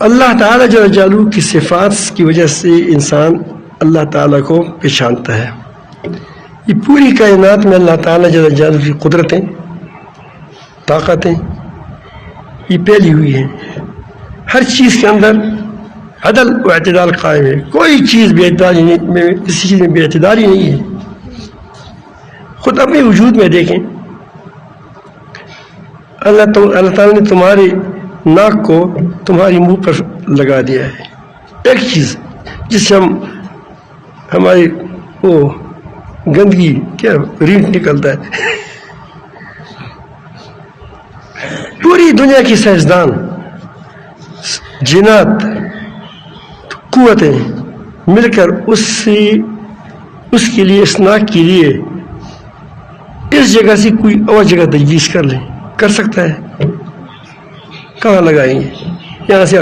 اللہ تعالیٰ جل جلالہ کی صفات کی وجہ سے انسان اللہ تعالیٰ کو پہچانتا ہے. یہ پوری کائنات میں اللہ تعالیٰ جل جلالہ کی قدرتیں، طاقتیں یہ پھیلی ہوئی ہیں. ہر چیز کے اندر عدل و اعتدال قائم ہے. کوئی چیز بے اعتدالی نہیں، کسی چیز میں بے اعتدالی نہیں ہے. خود اپنے وجود میں دیکھیں، اللہ تعالیٰ نے تمہاری ناک کو تمہاری منہ پر لگا دیا ہے. ایک چیز جس سے ہماری وہ گندگی کیا رینٹ نکلتا ہے. پوری دنیا کی سائنسدان، جنات، قوتیں مل کر اس کے لیے، اس ناک کے لیے اس جگہ سے کوئی اور جگہ تجویز کر لیں، کر سکتا ہے؟ کہاں لگائیں گے؟ یہاں سے